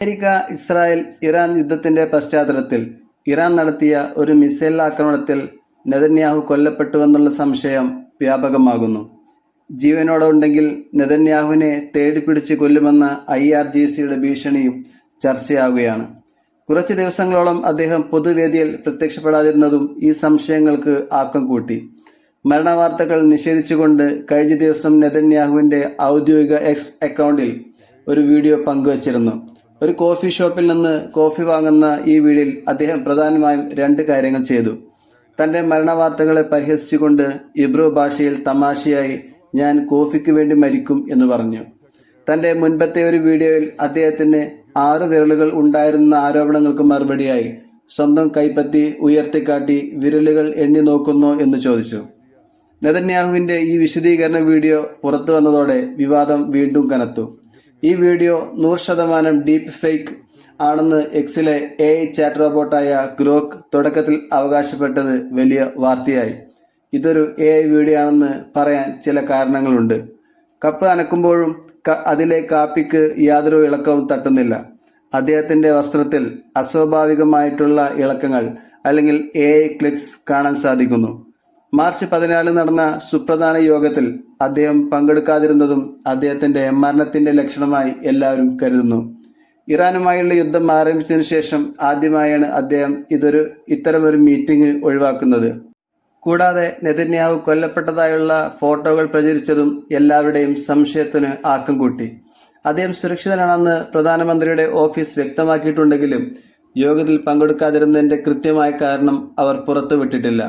America, Israel, Iran യുദ്ധത്തിന്റെ പശ്ചാത്തലത്തിൽ Iran നടത്തിയ ഒരു മിസൈൽ ആക്രമണത്തിൽ നെതന്യാഹു കൊല്ലപ്പെട്ടുവെന്നുള്ള സംശയം വ്യാപകമാകുന്നു. ജീവനോടെ ഉണ്ടെങ്കിൽ നെതന്യാഹുവിനെ തേടിപ്പിടിച്ച് കൊല്ലുമെന്ന IRGCയുടെ ഭീഷണിയും ചർച്ചയാവുകയാണ്. കുറച്ച് ദിവസങ്ങളോളം അദ്ദേഹം പൊതുവേദിയിൽ പ്രത്യക്ഷപ്പെടാതിരുന്നതും ഈ സംശയങ്ങൾക്ക് ആക്കം കൂട്ടി. മരണവാർത്തകൾ നിഷേധിച്ചുകൊണ്ട് കഴിഞ്ഞ ദിവസം നെതന്യാഹുവിൻ്റെ ഔദ്യോഗിക എക്സ് അക്കൗണ്ടിൽ ഒരു വീഡിയോ പങ്കുവച്ചിരുന്നു. ഒരു കോഫി ഷോപ്പിൽ നിന്ന് കോഫി വാങ്ങുന്ന ഈ വീഡിയോയിൽ അദ്ദേഹം പ്രധാനമായും രണ്ട് കാര്യങ്ങൾ ചെയ്തു. തൻ്റെ മരണവാർത്തകളെ പരിഹസിച്ചുകൊണ്ട് ഇബ്രു ഭാഷയിൽ തമാശയായി "ഞാൻ കോഫിക്ക് വേണ്ടി മരിക്കും" എന്ന് പറഞ്ഞു. തൻ്റെ മുൻപത്തെ ഒരു വീഡിയോയിൽ അദ്ദേഹത്തിന് 6 വിരലുകൾ ഉണ്ടായിരുന്ന ആരോപണങ്ങൾക്ക് മറുപടിയായി സ്വന്തം കൈപ്പത്തി ഉയർത്തിക്കാട്ടി "വിരലുകൾ എണ്ണി നോക്കുന്നോ" എന്ന് ചോദിച്ചു. നെതന്യാഹുവിൻ്റെ ഈ വിശദീകരണ വീഡിയോ പുറത്തു വന്നതോടെ വിവാദം വീണ്ടും കനത്തു. ഈ വീഡിയോ 100% ഡീപ്പ് ഫേക്ക് ആണെന്ന് എക്സിലെ AI ചാറ്റ് റോബോട്ടായ ഗ്രോക്ക് തുടക്കത്തിൽ അവകാശപ്പെട്ടത് വലിയ വാർത്തയായി. ഇതൊരു AI വീഡിയോ ആണെന്ന് പറയാൻ ചില കാരണങ്ങളുണ്ട്. കപ്പ് അനക്കുമ്പോഴും അതിലെ കാപ്പിക്ക് യാതൊരു ഇളക്കവും തട്ടുന്നില്ല. അദ്ദേഹത്തിൻ്റെ വസ്ത്രത്തിൽ അസ്വാഭാവികമായിട്ടുള്ള ഇളക്കങ്ങൾ അല്ലെങ്കിൽ AI ക്ലിക്സ് കാണാൻ സാധിക്കുന്നു. മാർച്ച് 14 നടന്ന സുപ്രധാന യോഗത്തിൽ അദ്ദേഹം പങ്കെടുക്കാതിരുന്നതും അദ്ദേഹത്തിൻ്റെ മരണത്തിൻ്റെ ലക്ഷണമായി എല്ലാവരും കരുതുന്നു. ഇറാനുമായുള്ള യുദ്ധം ആരംഭിച്ചതിനു ശേഷം ആദ്യമായാണ് അദ്ദേഹം ഇത്തരമൊരു മീറ്റിംഗ് ഒഴിവാക്കുന്നത്. കൂടാതെ നെതന്യാഹു കൊല്ലപ്പെട്ടതായുള്ള ഫോട്ടോകൾ പ്രചരിച്ചതും എല്ലാവരുടെയും സംശയത്തിന് ആക്കം കൂട്ടി. അദ്ദേഹം സുരക്ഷിതനാണെന്ന് പ്രധാനമന്ത്രിയുടെ ഓഫീസ് വ്യക്തമാക്കിയിട്ടുണ്ടെങ്കിലും യോഗത്തിൽ പങ്കെടുക്കാതിരുന്നതിൻ്റെ കൃത്യമായ കാരണം അവർ പുറത്തുവിട്ടിട്ടില്ല.